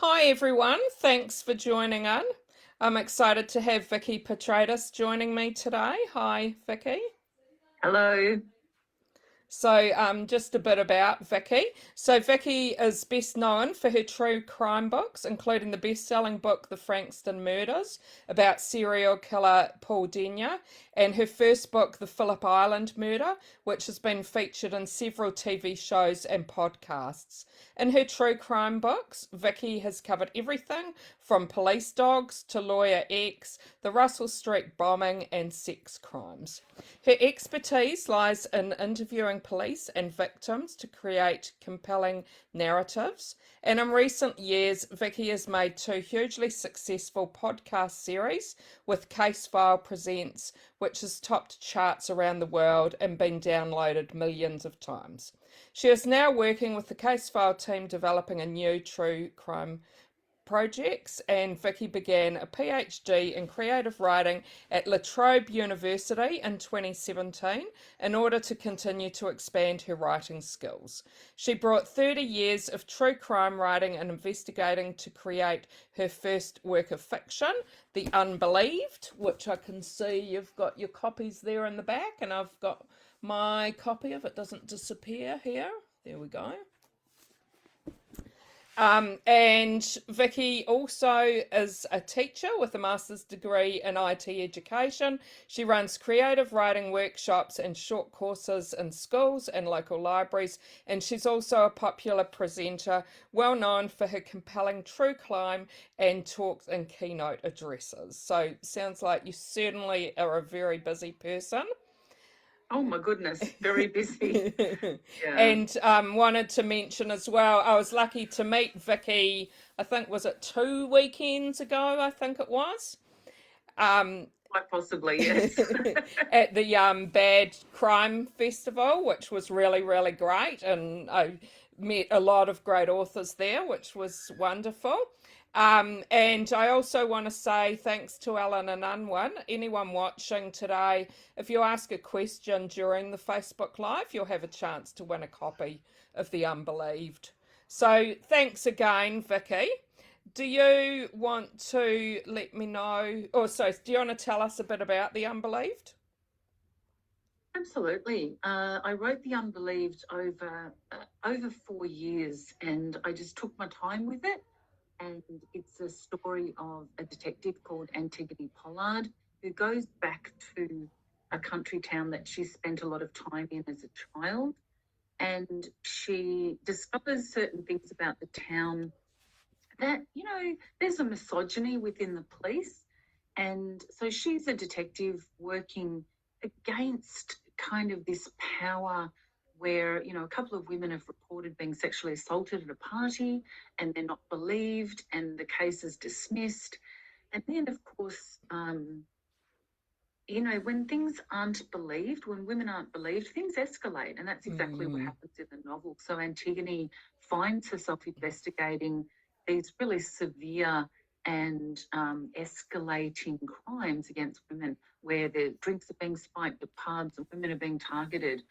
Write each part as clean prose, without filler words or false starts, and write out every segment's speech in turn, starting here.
Hi everyone, thanks for joining in. I'm excited to have Vikki Petraitis joining me today. Hi Vikki. Hello. So just a bit about Vikki. So Vikki is best known for her true crime books, including the best-selling book The Frankston Murders about serial killer Paul Denyer, and her first book The Phillip Island Murder, which has been featured in several TV shows and podcasts. In her true crime books, Vikki has covered everything from police dogs to Lawyer X, the Russell Street bombing, and sex crimes. Her expertise lies in interviewing police and victims to create compelling narratives. And in recent years, Vikki has made two hugely successful podcast series with Case File Presents, which has topped charts around the world and been downloaded millions of times. She is now working with the Case File team developing a new true crime projects, and Vikki began a PhD in creative writing at La Trobe University in 2017 in order to continue to expand her writing skills. She brought 30 years of true crime writing and investigating to create her first work of fiction, The Unbelieved, which I can see you've got your copies there in the back, and I've got my copy if it doesn't disappear here. There we go. And Vikki also is a teacher with a master's degree in IT education. She runs creative writing workshops and short courses in schools and local libraries. And she's also a popular presenter, well known for her compelling true crime and talks and keynote addresses. So sounds like you certainly are a very busy person. Oh my goodness, very busy. Yeah. And wanted to mention as well, I was lucky to meet Vikki, I think, was it 2 weekends ago, I think it was, um, Quite possibly, yes. at the Bad Crime Festival, which was really, really great. And I met a lot of great authors there, which was wonderful. And I also want to say thanks to Alan and Unwin. Anyone watching today, if you ask a question during the Facebook Live, you'll have a chance to win a copy of The Unbelieved. So thanks again, Vikki. Do you want to let me know, or so, do you want to tell us a bit about The Unbelieved? Absolutely. I wrote The Unbelieved over 4 years, and I just took my time with it. And it's a story of a detective called Antigone Pollard who goes back to a country town that she spent a lot of time in as a child, and she discovers certain things about the town that, there's a misogyny within the police. And so she's a detective working against kind of this power where, a couple of women have reported being sexually assaulted at a party and they're not believed and the case is dismissed. And then, of course, when things aren't believed, when women aren't believed, things escalate. And that's exactly what Mm, happens in the novel. So Antigone finds herself investigating these really severe and escalating crimes against women where the drinks are being spiked at pubs and women are being targeted.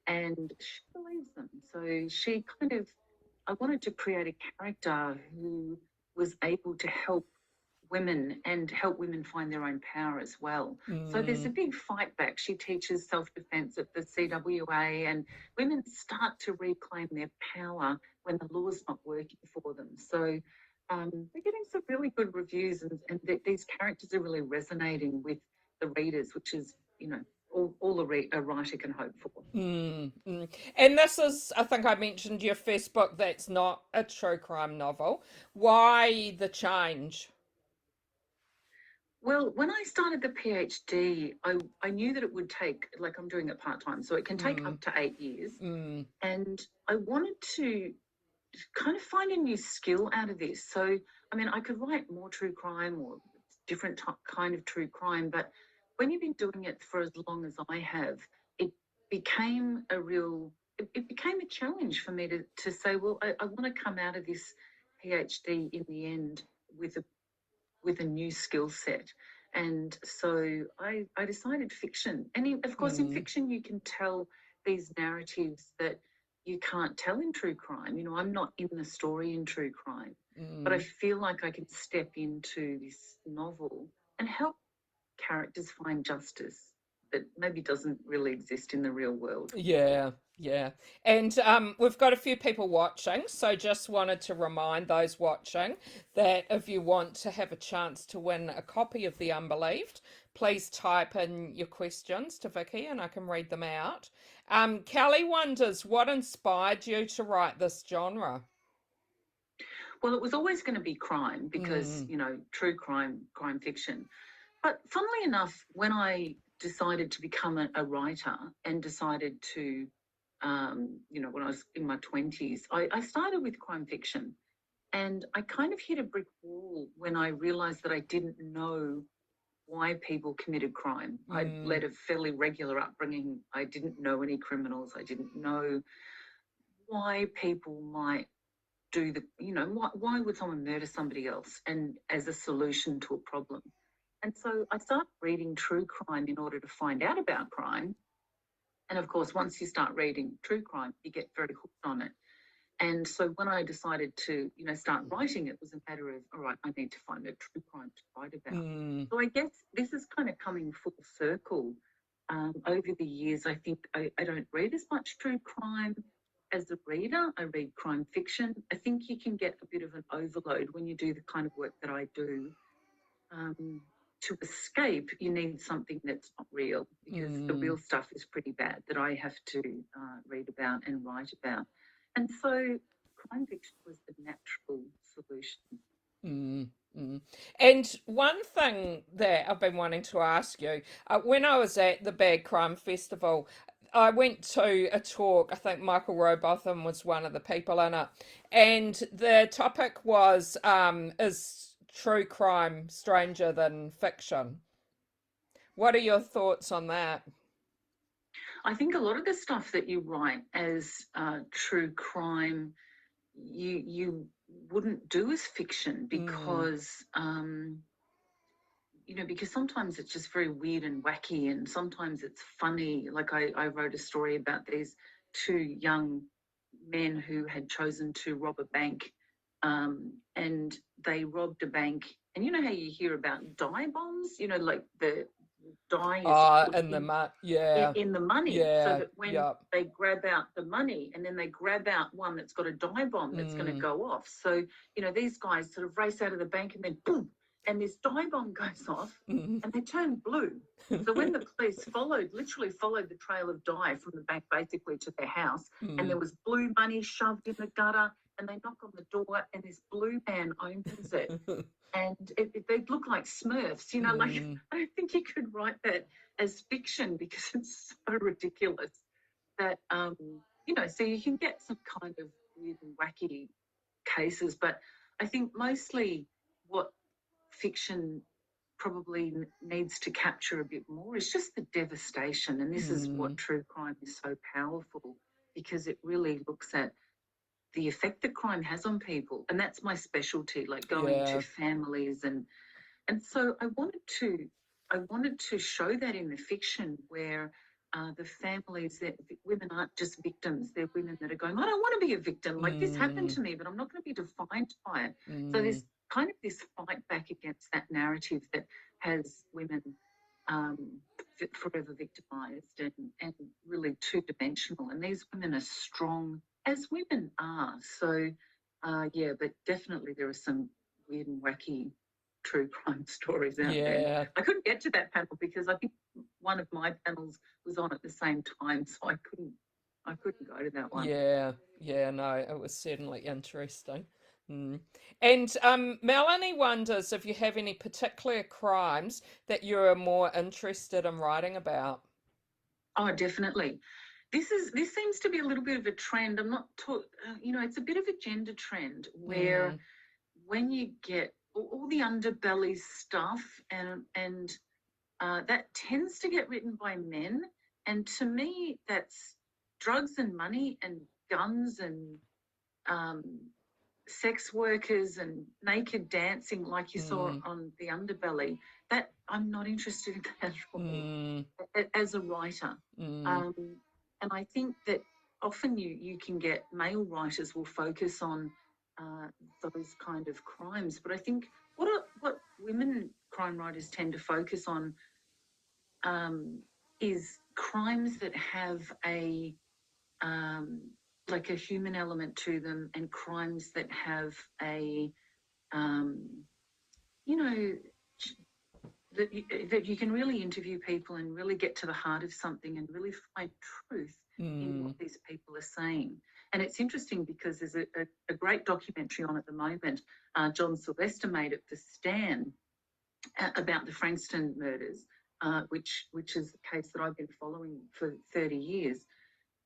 And she believes them. So I wanted to create a character who was able to help women and help women find their own power as well. So there's a mm, big fight back. She teaches self-defense at the CWA, and women start to reclaim their power when the law's not working for them. So they're getting some really good reviews, and these characters are really resonating with the readers, which is, all a writer can hope for. mm. And this is, I think I mentioned your first book that's not a true crime novel. Why the change? Well, when I started the PhD, I knew that it would take, like I'm doing it part time, so it can take Mm, up to 8 years. mm, And I wanted to kind of find a new skill out of this. So, I mean, I could write more true crime or different kind of true crime, but when you've been doing it for as long as I have, it became it became a challenge for me to say, well, I want to come out of this PhD in the end with a new skill set. And so I decided fiction. And of course, in mm, fiction, you can tell these narratives that, you can't tell in true crime. You know, I'm not in the story in true crime, but I Mm. feel like I can step into this novel and help characters find justice that maybe doesn't really exist in the real world. Yeah, yeah. And we've got a few people watching, so just wanted to remind those watching that if you want to have a chance to win a copy of The Unbelieved, please type in your questions to Vikki and I can read them out. Kelly wonders what inspired you to write this genre? Well, it was always going to be crime because, Mm, you know, true crime, crime fiction. But funnily enough, when I decided to become a writer and decided to, you know, when I was in my 20s, I started with crime fiction. And I kind of hit a brick wall when I realized that I didn't know why people committed crime. I'd mm, led a fairly regular upbringing. I didn't know any criminals. I didn't know why people might do the, you know, why would someone murder somebody else and as a solution to a problem. And so I started reading true crime in order to find out about crime. And of course, once you start reading true crime, you get very hooked on it. And so when I decided to, you know, start writing, it was a matter of, all right, I need to find a true crime to write about. mm, So I guess this is kind of coming full circle. Over the years, I think I don't read as much true crime as a reader. I read crime fiction. I think you can get a bit of an overload when you do the kind of work that I do. To escape, you need something that's not real because the mm, real stuff is pretty bad that I have to read about and write about. And so crime fiction was the natural solution. mm, mm. And one thing that I've been wanting to ask you, when I was at the Bad Crime Festival, I went to a talk. I think Michael Robotham was one of the people in it, and the topic was is true crime stranger than fiction? What are your thoughts on that? I think a lot of the stuff that you write as true crime, you wouldn't do as fiction Mm. because you know, because sometimes it's just very weird and wacky, and sometimes it's funny. Like I wrote a story about these two young men who had chosen to rob a bank, and they robbed a bank. And you know how you hear about dye bombs? You know, like the dye is put In the yeah, in the money, so yeah, that when yep. they grab out the money and then they grab out one that's got a dye bomb that's going to Mm. go off. So, you know, these guys sort of race out of the bank and then boom, and this dye bomb goes off Mm. and they turn blue. So when the police literally followed the trail of dye from the bank basically to their house, and there Mm. was blue money shoved in the gutter, and they knock on the door and this blue man opens it, and they look like Smurfs, you know, like Mm. I don't think you could write that as fiction because it's so ridiculous that, you know, so you can get some kind of weird and wacky cases, but I think mostly what fiction probably needs to capture a bit more is just the devastation. And this is what Mm. true crime is so powerful because it really looks at the effect that crime has on people. And that's my specialty, like going to Yeah. families and so I wanted to show that in the fiction where the families that women aren't just victims, they're women that are going, I don't want to be a victim. Like this happened Mm. to me, but I'm not going to be defined by it. So Mm. there's kind of this fight back against that narrative that has women um, forever victimized and really two dimensional. And these women are strong as women are. So, yeah, but definitely there are some weird and wacky true crime stories out there. Yeah. I couldn't get to that panel because I think one of my panels was on at the same time, so I couldn't go to that one. Yeah. Yeah. No, it was certainly interesting. Mm. And Melanie wonders if you have any particular crimes that you're more interested in writing about. Oh, definitely. This seems to be a little bit of a trend. I'm not you know, it's a bit of a gender trend where Mm. when you get all the underbelly stuff and that tends to get written by men. And to me, that's drugs and money and guns and um, sex workers and naked dancing, like you saw Mm. on the underbelly. That I'm not interested in that at all Mm. as a writer. Mm. Um, and I think that often you can get male writers will focus on uh, those kind of crimes, but I think what women crime writers tend to focus on um, is crimes that have a um, like a human element to them, and crimes that have a um, you know that you can really interview people and really get to the heart of something and really find truth in what these people are saying. And it's interesting because there's a great documentary on at the moment. John Sylvester made it for Stan about the Frankston murders, which is a case that I've been following for 30 years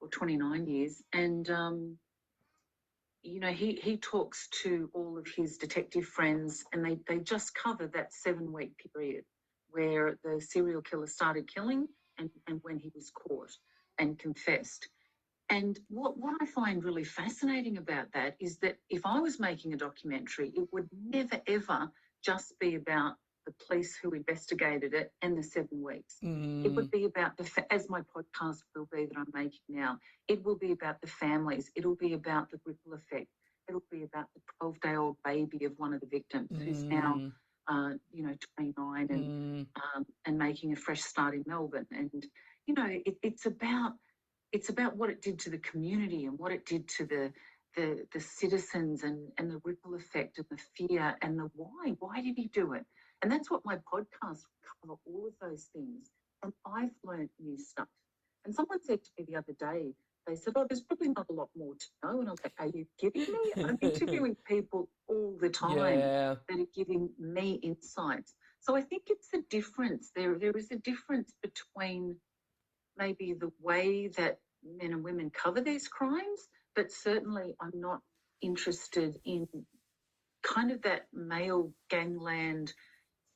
or 29 years. And he talks to all of his detective friends, and they just cover that 7-week period where the serial killer started killing and when he was caught and confessed. And what I find really fascinating about that is that if I was making a documentary, it would never, ever just be about the police who investigated it and the 7 weeks. It would be about as my podcast will be that I'm making now, it will be about the families. It'll be about the ripple effect. It'll be about the 12-day-old baby of one of the victims who's now, 29 and making a fresh start in Melbourne. And, it's about what it did to the community and what it did to the citizens and the ripple effect and the fear and the why. Why did he do it? And that's what my podcast will cover, all of those things. And I've learned new stuff. And someone said to me the other day, they said, oh, there's probably not a lot more to know. And I was like, are you kidding me? I'm interviewing people all the time that are giving me insights. So I think it's a difference. There is a difference between maybe the way that men and women cover these crimes, but certainly I'm not interested in kind of that male gangland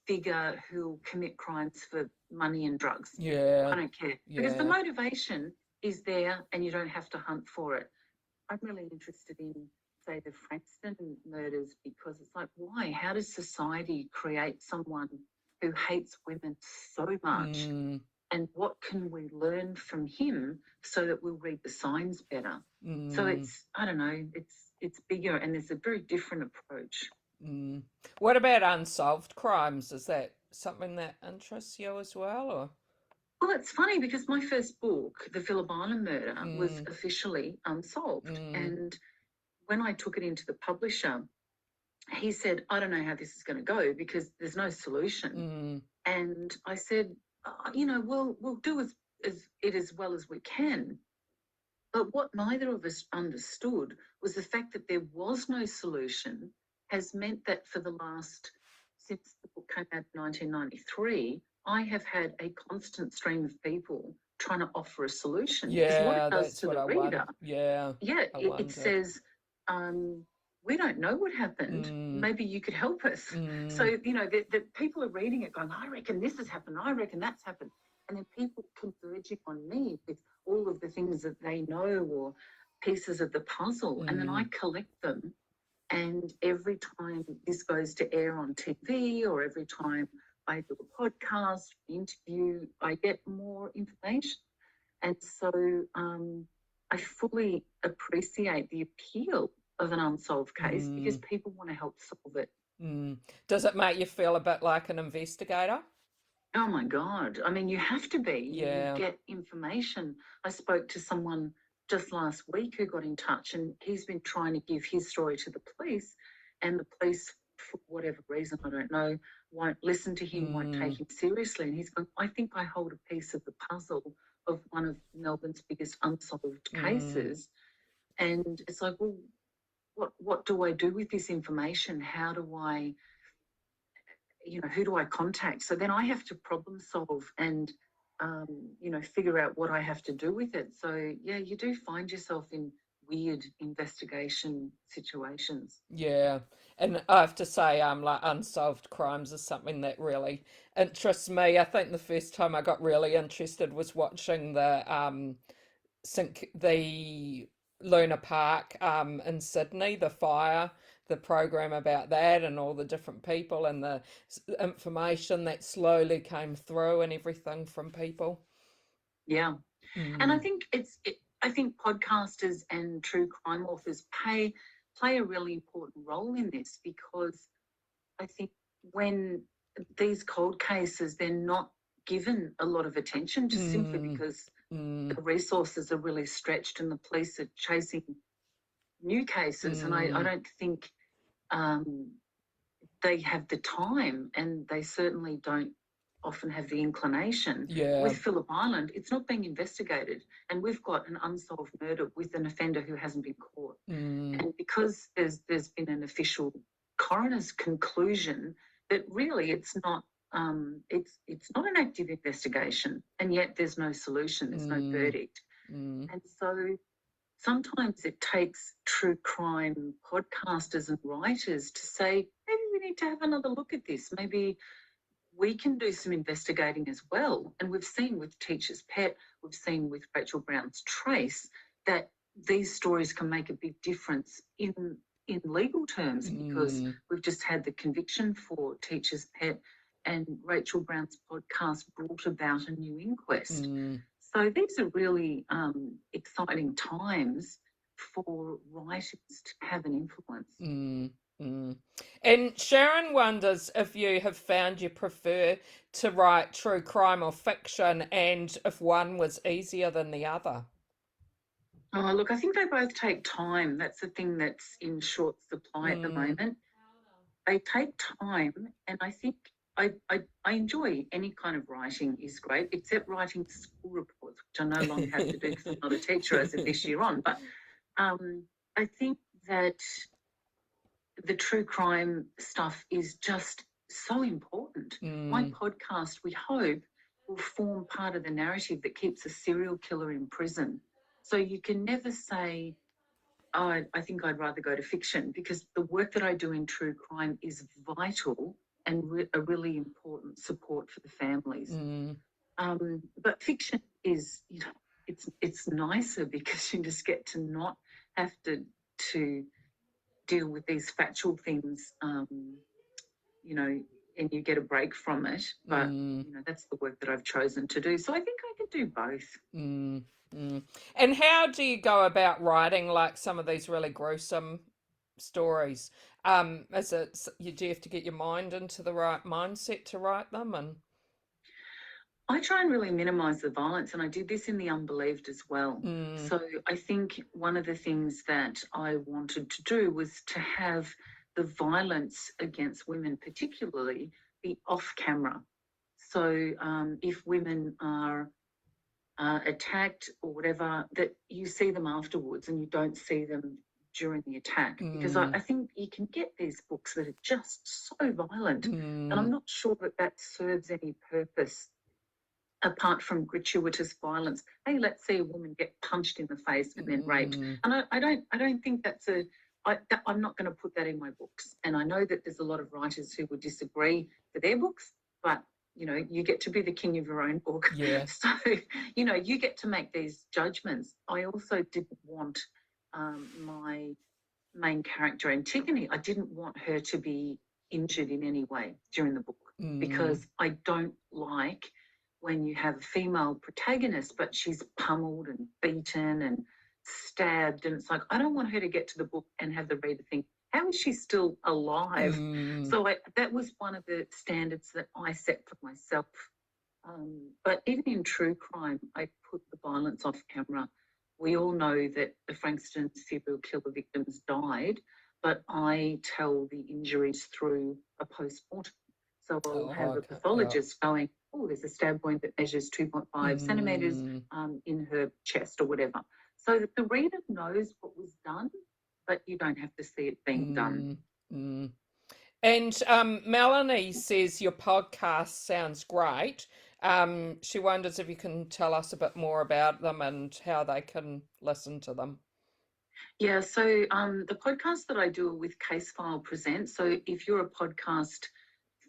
figure who'll commit crimes for money and drugs. Yeah. I don't care. Yeah. Because the motivation is there and you don't have to hunt for it. I'm really interested in, say, the Frankston murders, because it's like, why? How does society create someone who hates women so much? And what can we learn from him so that we'll read the signs better? So it's, I don't know, it's bigger, and there's a very different approach. What about unsolved crimes? Is that something that interests you as well, or? Well, it's funny because my first book, The Phillip Island Murder, was officially unsolved. And when I took it into the publisher, he said, I don't know how this is going to go because there's no solution. And I said, we'll do as well as we can. But what neither of us understood was the fact that there was no solution has meant that since the book came out in 1993, I have had a constant stream of people trying to offer a solution. Yeah, what it does that's to what the I reader. wonder. Yeah. It says, we don't know what happened. Maybe you could help us. So, the people are reading it going, I reckon this has happened. I reckon that's happened. And then people converging on me with all of the things that they know or pieces of the puzzle. And then I collect them. And every time this goes to air on TV or every time I do a podcast, interview, I get more information. And so I fully appreciate the appeal of an unsolved case because people want to help solve it. Does it make you feel a bit like an investigator? Oh my God. I mean, you have to be. Yeah. You get information. I spoke to someone just last week who got in touch, and he's been trying to give his story to the police, and the police, for whatever reason, I don't know, won't listen to him, won't take him seriously. And he's going, I think I hold a piece of the puzzle of one of Melbourne's biggest unsolved cases. And it's like, well, what do I do with this information? How do I, who do I contact? So then I have to problem solve and, figure out what I have to do with it. So, yeah, you do find yourself in weird investigation situations. Yeah. And I have to say, like unsolved crimes is something that really interests me. I think the first time I got really interested was watching the Luna Park in Sydney, the fire, the program about that, and all the different people and the information that slowly came through and everything from people. Yeah. And I think I think podcasters and true crime authors play a really important role in this, because I think when these cold cases, they're not given a lot of attention, just simply because the resources are really stretched and the police are chasing new cases. And I don't think they have the time, and they certainly don't often have the inclination. Yeah. With Phillip Island, it's not being investigated, and we've got an unsolved murder with an offender who hasn't been caught. And because there's been an official coroner's conclusion that really it's not an active investigation, and yet there's no solution, there's no verdict. And so sometimes it takes true crime podcasters and writers to say, maybe we need to have another look at this. Maybe we can do some investigating as well. And we've seen with Teacher's Pet, we've seen with Rachel Brown's Trace, that these stories can make a big difference in legal terms, because we've just had the conviction for Teacher's Pet, and Rachel Brown's podcast brought about a new inquest. So these are really exciting times for writers to have an influence. And Sharon wonders if you have found you prefer to write true crime or fiction, and if one was easier than the other. Oh, look, I think they both take time. That's the thing that's in short supply at the moment. They take time, and I think I enjoy any kind of writing is great, except writing school reports, which I no longer have to do because I'm not a teacher as of this year on. But I think that the true crime stuff is just so important. My podcast, we hope, will form part of the narrative that keeps a serial killer in prison. So you can never say, oh, I think I'd rather go to fiction, because the work that I do in true crime is vital and a really important support for the families. But fiction is, it's nicer because you just get to not have to deal with these factual things, and you get a break from it. But that's the work that I've chosen to do. So I think I can do both. And how do you go about writing like some of these really gruesome stories? Do you have to get your mind into the right mindset to write them? And I try and really minimise the violence, and I did this in The Unbelieved as well. So I think one of the things that I wanted to do was to have the violence against women particularly be off camera. So if women are attacked or whatever, that you see them afterwards and you don't see them during the attack. Because I think you can get these books that are just so violent, and I'm not sure that serves any purpose apart from gratuitous violence. Hey, let's see a woman get punched in the face and then raped. And I don't think that's I'm not going to put that in my books. And I know that there's a lot of writers who would disagree for their books, but you get to be the king of your own book. Yeah. So, you get to make these judgments. I also didn't want my main character, Antigone, I didn't want her to be injured in any way during the book, because I don't like when you have a female protagonist, but she's pummeled and beaten and stabbed. And it's like, I don't want her to get to the book and have the reader think, how is she still alive? So that was one of the standards that I set for myself. But even in true crime, I put the violence off camera. We all know that the Frankston serial killer victims died, but I tell the injuries through a post-mortem. So I'll have a pathologist going, oh, there's a stab wound that measures 2.5 centimetres in her chest or whatever. So that the reader knows what was done, but you don't have to see it being done. And Melanie says your podcast sounds great. She wonders if you can tell us a bit more about them and how they can listen to them. Yeah, so the podcast that I do are with Case File Presents. So if you're a podcast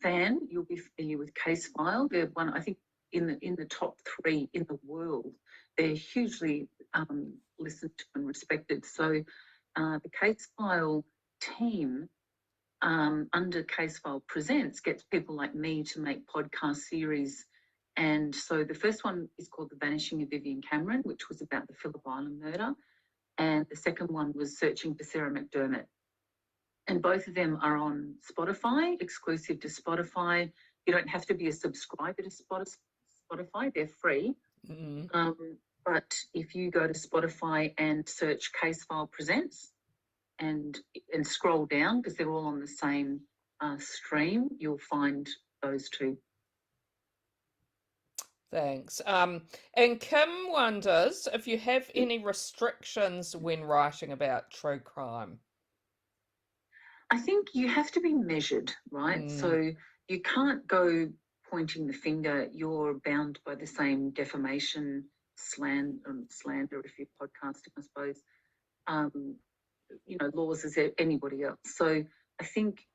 fan, you'll be familiar with Case File. They're one, I think, in the top 3 in the world. They're hugely listened to and respected. So the Case File team under Case File Presents gets people like me to make podcast series And so the first one is called The Vanishing of Vivian Cameron, which was about the Phillip Island murder. And the second one was Searching for Sarah McDermott. And both of them are on Spotify, exclusive to Spotify. You don't have to be a subscriber to Spotify, they're free. But if you go to Spotify and search Case File Presents and scroll down, because they're all on the same stream, you'll find those two. Thanks. And Kim wonders if you have any restrictions when writing about true crime. I think you have to be measured, right? So you can't go pointing the finger. You're bound by the same defamation, slander, if you're podcasting, I suppose, laws as anybody else. So I think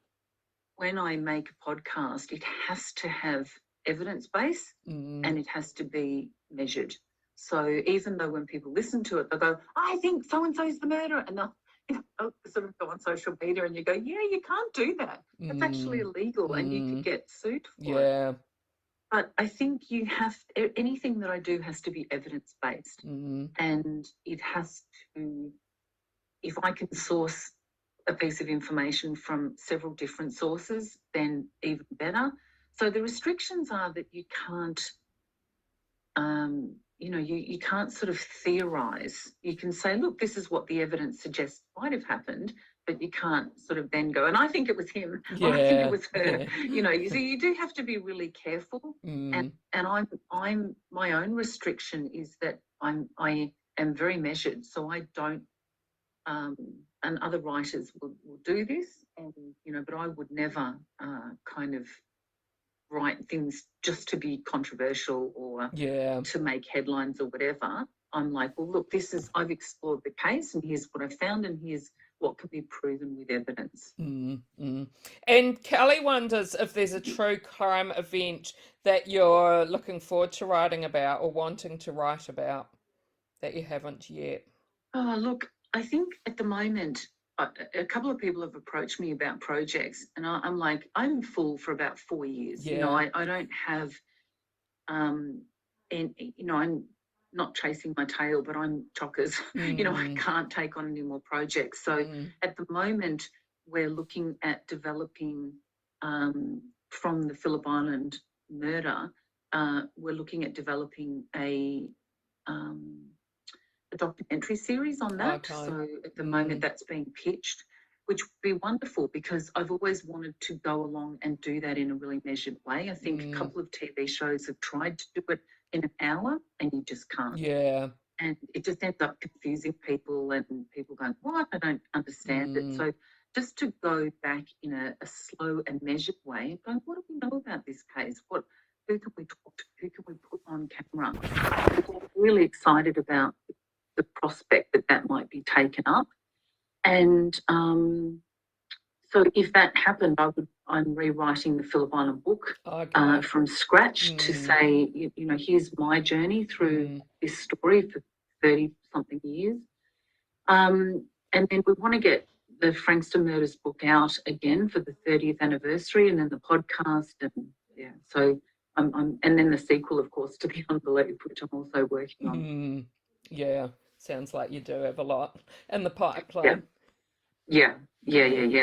when I make a podcast, it has to have evidence base and it has to be measured. So even though when people listen to it, they'll go, I think so-and-so's the murderer, and they'll sort of go on social media and you go, yeah, you can't do that. That's actually illegal and you could get sued for it. But I think anything that I do has to be evidence-based and it has to, if I can source a piece of information from several different sources, then even better. So the restrictions are that you can't, you can't sort of theorise. You can say, look, this is what the evidence suggests might have happened, but you can't sort of then go, and I think it was him, or I think it was her. So you do have to be really careful. And I'm my own restriction is that I am very measured, so I don't. And other writers will do this, and but I would never kind of write things just to be controversial or to make headlines or whatever. I'm like, well, look, I've explored the case and here's what I found and here's what can be proven with evidence. And Kelly wonders if there's a true crime event that you're looking forward to writing about or wanting to write about that you haven't yet. Oh, look, I think at the moment, a couple of people have approached me about projects and I'm like, I'm full for about 4 years. I don't have, and I'm not chasing my tail, but I'm chockers. I can't take on any more projects. So at the moment, we're looking at developing from the Phillip Island murder, we're looking at developing a documentary series on that. Okay. So at the moment that's being pitched, which would be wonderful because I've always wanted to go along and do that in a really measured way. I think a couple of TV shows have tried to do it in an hour and you just can't. Yeah. And it just ends up confusing people and people going, what? I don't understand it. So just to go back in a slow and measured way and go, what do we know about this case? Who can we talk to? Who can we put on camera? I'm really excited about the prospect that might be taken up. And so if that happened, I'm rewriting the Phillip Island book from scratch to say, here's my journey through this story for 30-something years. And then we want to get the Frankston Murders book out again for the 30th anniversary and then the podcast. And so and then the sequel, of course, to The Unbelieved, which I'm also working on. Yeah, sounds like you do have a lot in the pipeline. Yeah.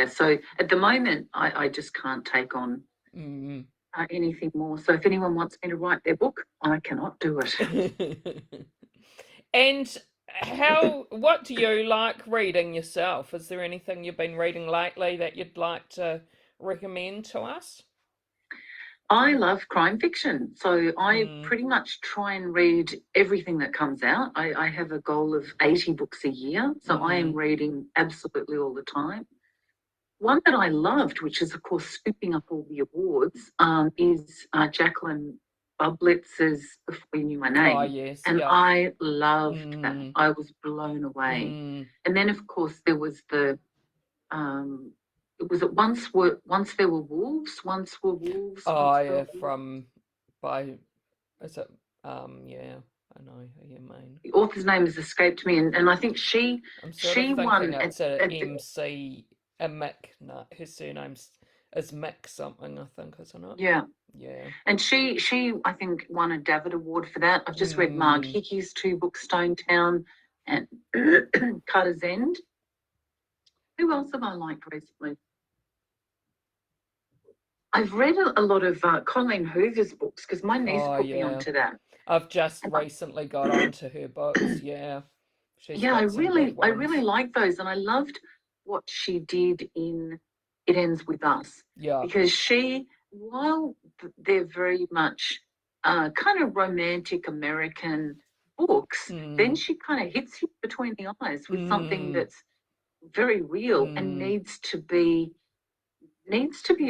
So at the moment, I just can't take on anything more. So if anyone wants me to write their book, I cannot do it. And what do you like reading yourself? Is there anything you've been reading lately that you'd like to recommend to us? I love crime fiction, so I pretty much try and read everything that comes out. I have a goal of 80 books a year, so I am reading absolutely all the time. One that I loved, which is, of course, scooping up all the awards, is Jacqueline Bublitz's Before You Knew My Name. Oh, yes. And I loved that. I was blown away. And then, of course, there was the... was it once there were wolves? Once were wolves. Oh yeah, is it? Yeah, I know who you mean. The author's name has escaped me, and I think she won. It's a MC Mick. No, her surname's is Mick something, I think, isn't it? Yeah. Yeah. And she I think won a David Award for that. I've just read Mark Hickey's 2 books, Stone Town and Cutter's End. Who else have I liked recently? I've read a lot of Colleen Hoover's books because my niece put me onto that. I've just recently got onto her books. Yeah, she's got I some good ones. really like those, and I loved what she did in It Ends With Us. Yeah, because she, while they're very much kind of romantic American books, then she kind of hits you between the eyes with something that's very real and needs to be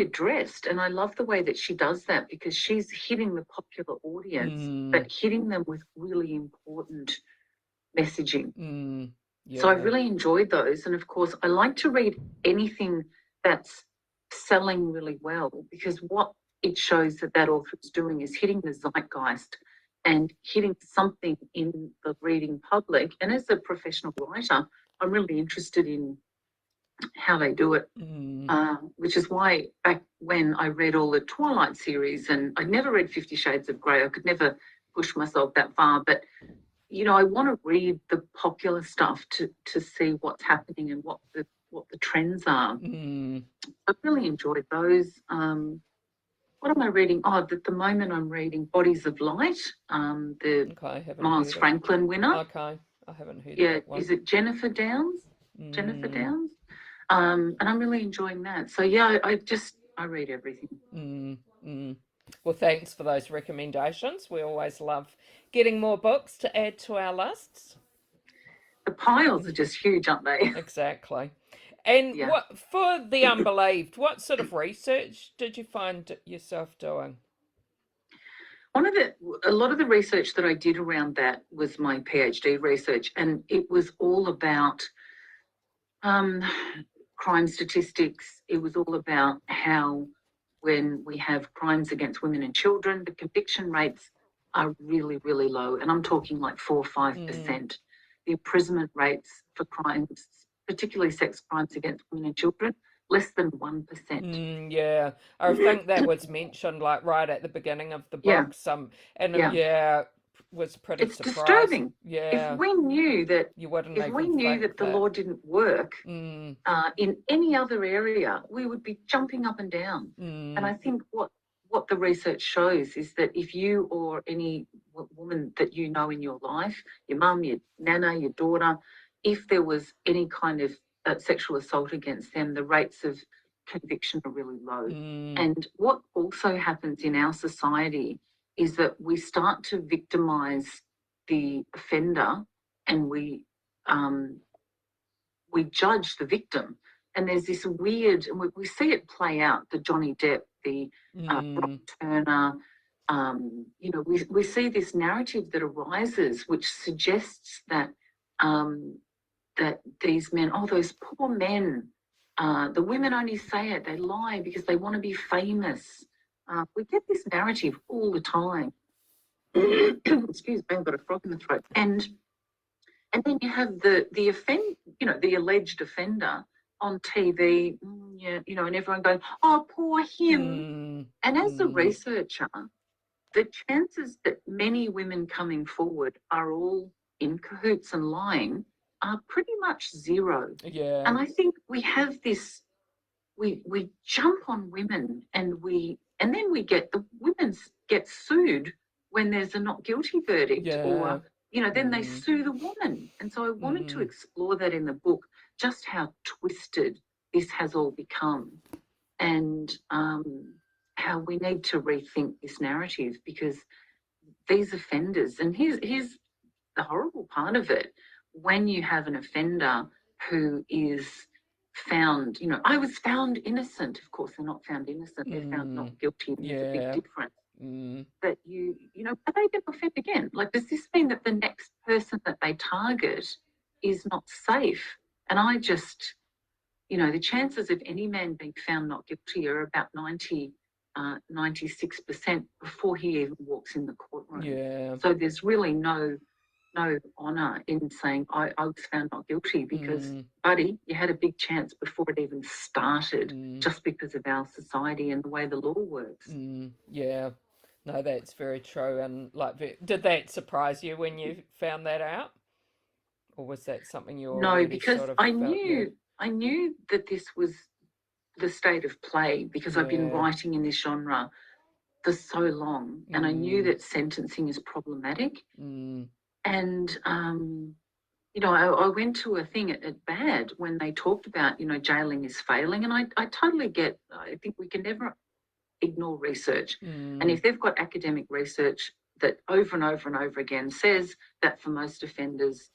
addressed. And I love the way that she does that because she's hitting the popular audience, but hitting them with really important messaging. Yeah. So I really enjoyed those. And of course, I like to read anything that's selling really well, because what it shows that author is doing is hitting the zeitgeist and hitting something in the reading public. And as a professional writer, I'm really interested in how they do it, which is why back when I read all the Twilight series, and I never read 50 Shades of Grey, I could never push myself that far, but I want to read the popular stuff to see what's happening and what the trends are. I really enjoyed those. What am I reading? At the moment I'm reading Bodies of Light, the Miles Franklin winner. Okay, I haven't heard that one. Is it Jennifer Downs? Jennifer Downs? And I'm really enjoying that. So yeah, I read everything. Well, thanks for those recommendations. We always love getting more books to add to our lists. The piles are just huge, aren't they? Exactly. And what for The Unbelieved, what sort of research did you find yourself doing? A lot of the research that I did around that was my PhD research, and it was all about crime statistics. It was all about how, when we have crimes against women and children, the conviction rates are really, really low. And I'm talking like 4 or 5%. The imprisonment rates for crimes, particularly sex crimes against women and children, less than 1%. Yeah, I think that was mentioned like right at the beginning of the book. Was pretty it's surprised. Disturbing. Yeah, if we knew that the law didn't work in any other area, we would be jumping up and down. And I think what the research shows is that if you or any woman that you know in your life, your mum, your nana, your daughter, if there was any kind of sexual assault against them, the rates of conviction are really low. And what also happens in our society is that we start to victimize the offender, and we judge the victim. And there's this weird, and we see it play out, the Johnny Depp, the Brock Turner, we see this narrative that arises which suggests that that these men, those poor men, the women only say it, they lie because they want to be famous. We get this narrative all the time. Excuse me, I've got a frog in the throat. And then you have the alleged offender on TV, and everyone going, "Oh, poor him." And as a researcher, the chances that many women coming forward are all in cahoots and lying are pretty much zero. Yeah. And I think we have this, we jump on women, and then we get the women get sued when there's a not guilty verdict, or then they sue the woman. And so I wanted to explore that in the book, just how twisted this has all become, and how we need to rethink this narrative, because these offenders, and here's the horrible part of it, when you have an offender who is found, I was found innocent. Of course, they're not found innocent. They're found not guilty. There's a big difference. That are they going to offend again? Like, does this mean that the next person that they target is not safe? And I just, the chances of any man being found not guilty are about 96% before he even walks in the courtroom. Yeah. So there's really no no honour in saying I was found not guilty, because, Mm, buddy, you had a big chance before it even started, mm, just because of our society and the way the law works. yeah. No, that's very true. And like, did that surprise you when you found that out, or was that something you No, already because sort of I felt? Yeah, knew that this was the state of play, because I've been yeah, writing in this genre for so long, and I knew mm, that sentencing is problematic. mm, And I went to a thing at BAD when they talked about, jailing is failing, and I totally get. I think we can never ignore research, and mm, if they've got academic research that over and over and over again says that for most offenders,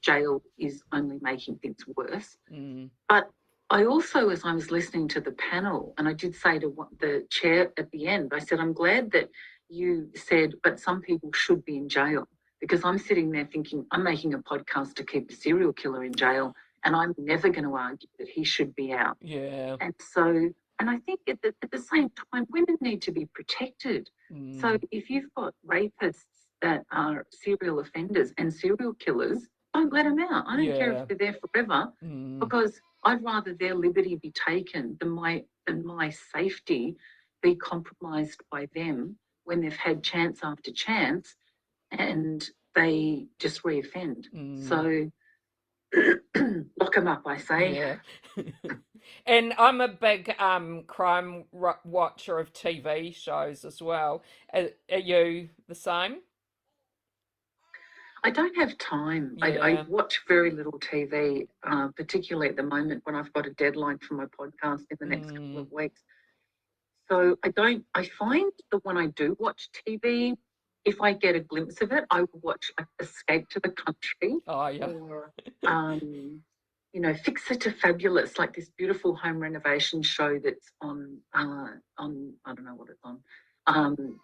jail is only making things worse. mm, But I also, as I was listening to the panel, and I did say to the chair at the end, I said, I'm glad that you said, but some people should be in jail, because I'm sitting there thinking, I'm making a podcast to keep a serial killer in jail, and I'm never going to argue that he should be out. yeah, And so, and I think at the same time, women need to be protected. So if you've got rapists that are serial offenders and serial killers, don't let them out. I don't care if yeah, they're there forever, mm, because I'd rather their liberty be taken than my safety be compromised by them when they've had chance after chance and they just reoffend. mm, So lock them up, I say. yeah. And I'm a big crime watcher of TV shows as well. Are you the same? I don't have time. I Yeah. watch very little TV, particularly at the moment when I've got a deadline for my podcast in the next couple Mm. of weeks. So I find that when I do watch TV, if I get a glimpse of it, I will watch like Escape to the Country, Oh yeah. or, Fix It to Fabulous, like this beautiful home renovation show that's on, I don't know what it's on.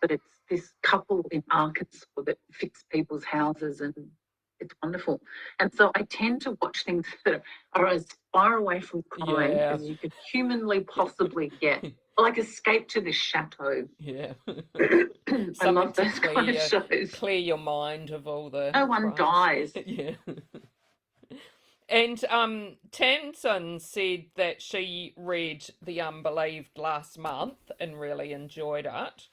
But it's this couple in Arkansas that fix people's houses, and it's wonderful. And so I tend to watch things that are as far away from crime Yeah. as you could humanly possibly get, like Escape to the Chateau. Yeah. I Something love to those kind of shows. clear your mind of all the No one crimes. dies. Yeah. And Tamsin said that she read The Unbelieved last month and really enjoyed it.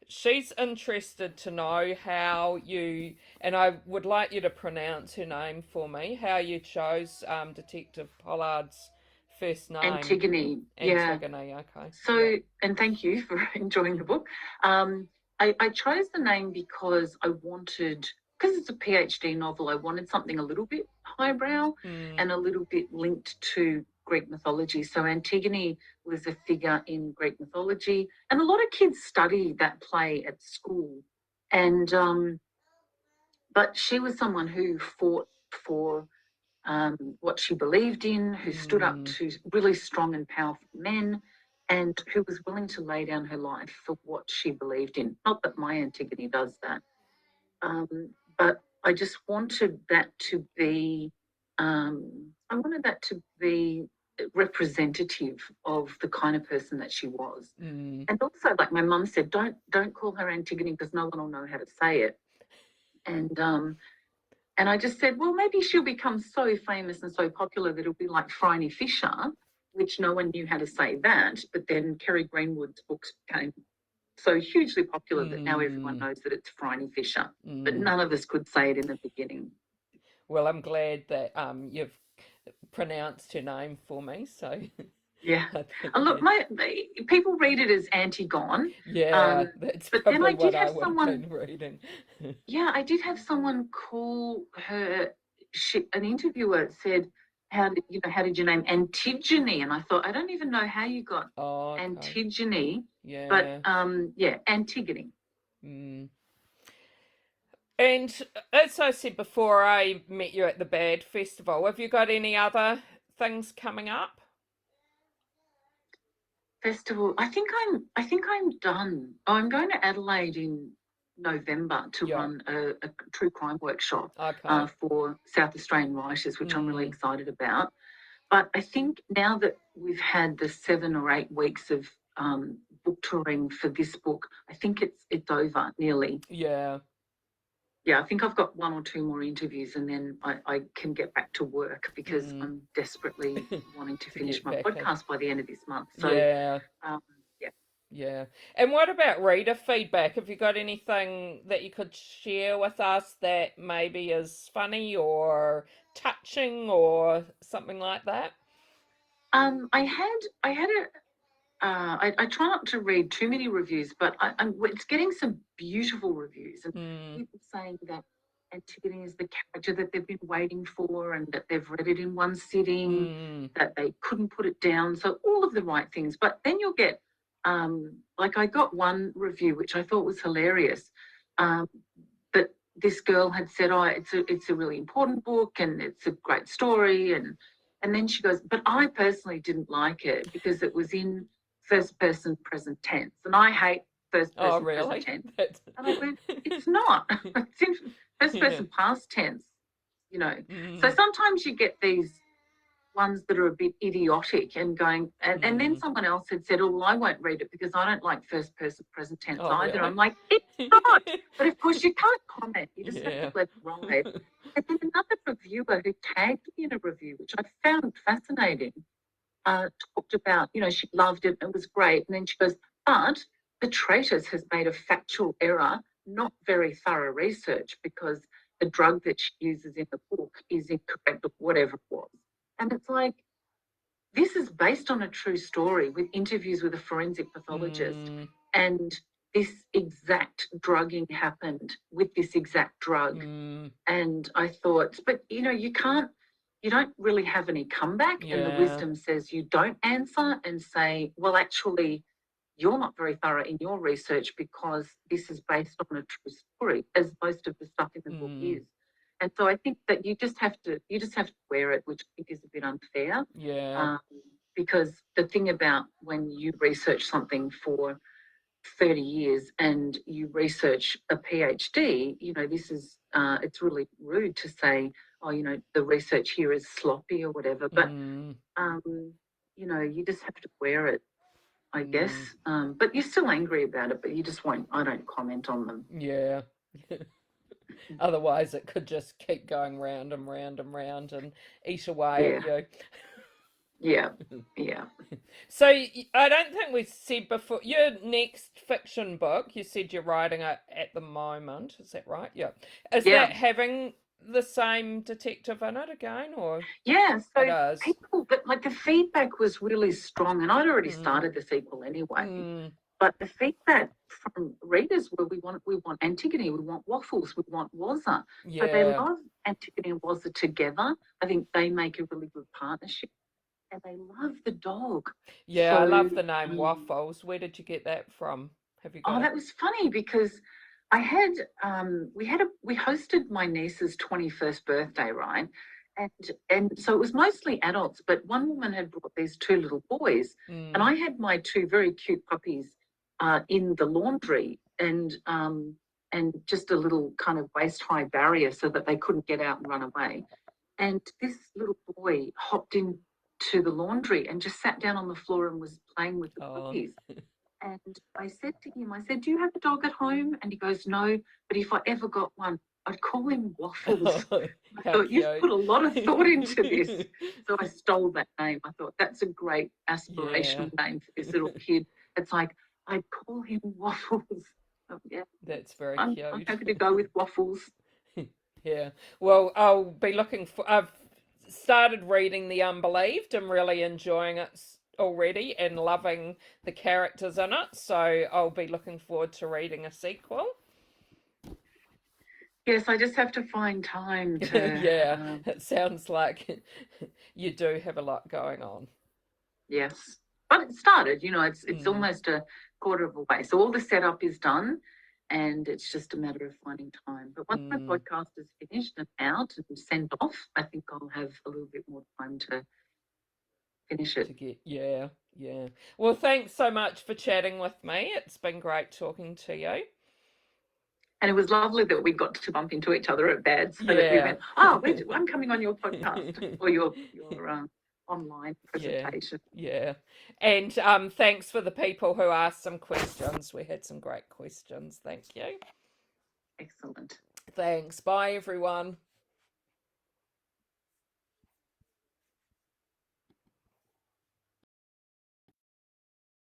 She's interested to know how you, and I would like you to pronounce her name for me, how you chose Detective Pollard's first name. Antigone, yeah. Antigone, okay. Yeah. So, and thank you for enjoying the book. I chose the name because because it's a PhD novel, I wanted something a little bit highbrow Mm, and a little bit linked to Greek mythology. So Antigone was a figure in Greek mythology, and a lot of kids study that play at school. And but she was someone who fought for what she believed in, who stood up mm, to really strong and powerful men, and who was willing to lay down her life for what she believed in. Not that my Antigone does that, but I just wanted that to be, I wanted that to be representative of the kind of person that she was. mm. And also, like my mum said, don't call her Antigone because no one will know how to say it. And and I just said, well, maybe she'll become so famous and so popular that it'll be like Phryne Fisher, which no one knew how to say that. But then Kerry Greenwood's books became so hugely popular that now everyone Mm, knows that it's Phryne Fisher. But mm. none of us could say it in the beginning. Well, I'm glad that you've pronounced her name for me. So, Yeah. I think, And look, yeah, people read it as Antigone. yeah, that's But then probably what I would have been reading. I did have someone call her. An interviewer said, how did you name Antigone?" And I thought, I don't even know how you got Oh, okay, Antigone, but yeah. yeah, Antigone. Mm. And as I said before, I met you at the Bad Festival. Have you got any other things coming up? Festival. I think I'm done. I'm going to Adelaide in November to Yeah. run a true crime workshop Okay. for South Australian writers, which I'm really Mm, excited about. But I think now that we've had the 7 or 8 weeks of book touring for this book, I think it's over nearly. yeah. I think I've got 1 or 2 more interviews, and then I can get back to work because I'm desperately wanting to finish get my back in. podcast by the end of this month. So, Yeah, yeah. yeah. And what about reader feedback? Have you got anything that you could share with us that maybe is funny or touching or something like that? I had a I try not to read too many reviews, but it's getting some beautiful reviews, and Mm, people saying that Antigone is the character that they've been waiting for, and that they've read it in one sitting, mm, that they couldn't put it down. So all of the right things. But then you'll get, like I got one review which I thought was hilarious, um, that this girl had said, "Oh, it's a really important book, and it's a great story," and then she goes, "But I personally didn't like it because it was in first person present tense, and I hate first oh, person present really? tense." That's And I went, "It's not. It's in first yeah. person past tense, you know." So Mm, sometimes you get these ones that are a bit idiotic and going, and then mm. someone else had said, "Oh, well, I won't read it because I don't like first person present tense Oh, either." really? I'm like, "It's not." But of course, you can't comment. You just have to Yeah. let it ride. And then another reviewer who tagged me in a review, which I found fascinating, talked about, she loved it, it was great. And then she goes, "But Petraitis has made a factual error, not very thorough research, because the drug that she uses in the book is incorrect," or whatever it was. And it's like, this is based on a true story with interviews with a forensic pathologist. Mm, And this exact drugging happened with this exact drug. mm, And I thought, but you don't really have any comeback. And the yeah. wisdom says you don't answer and say, well, actually, you're not very thorough in your research because this is based on a true story, as most of the stuff in the book Mm, is. And so I think that you just have to wear it, which I think is a bit unfair. yeah. Um, because the thing about when you research something for 30 years and you research a PhD, it's really rude to say, "Oh, the research here is sloppy," or whatever. But, Mm, um, you just have to wear it, I guess. mm, But you're still angry about it, but you just won't, I don't comment on them. yeah. Otherwise, it could just keep going round and round and round and eat away at Yeah, you. yeah, yeah, So I don't think we said before your next fiction book. You said you're writing it at the moment. Is that right? Yeah. Is yeah. that having the same detective in it again, or Yeah, it so is? but like the feedback was really strong, and I'd already Mm, started the sequel anyway. mm, But the feedback from readers were, we want Antigone, we want Waffles, we want Wazza. So they yeah. love Antigone and Wazza together. I think they make a really good partnership, and they love the dog. Yeah, I So love the name um, Waffles. Where did you get that from? Have you got oh, it? that was funny because I had we hosted my niece's 21st birthday, right? And so it was mostly adults, but one woman had brought these 2 little boys, and Mm, I had my 2 very cute puppies in the laundry, and just a little kind of waist high barrier so that they couldn't get out and run away. And this little boy hopped into the laundry and just sat down on the floor and was playing with the oh, puppies. And I said to him, I said, "Do you have a dog at home?" And he goes, "No, but if I ever got one, I'd call him Waffles." I how thought, "You've cute. put a lot of thought into this." So I stole that name. I thought, that's a great Yeah, aspirational name for this little kid. It's like, I'd call him Waffles. Oh, yeah, that's very I'm cute. happy to go with Waffles. Yeah. Well, I'll be looking for. I've started reading The Unbelieved and really enjoying it already and loving the characters in it. So I'll be looking forward to reading a sequel. Yes, I just have to find time to, Yeah, it sounds like you do have a lot going on. yes. But it started, it's Mm, almost a quarter of a way. So all the setup is done, and it's just a matter of finding time. But once my mm, podcast is finished and out and sent off, I think I'll have a little bit more time to finish it. to get, yeah, yeah. Well, thanks so much for chatting with me. It's been great talking to you. And it was lovely that we got to bump into each other at BAD, so that we Yeah. went, "Oh, I'm coming on your podcast or your online Yeah, presentation." yeah. And thanks for the people who asked some questions. We had some great questions. Thank you. Excellent. Thanks. Bye, everyone.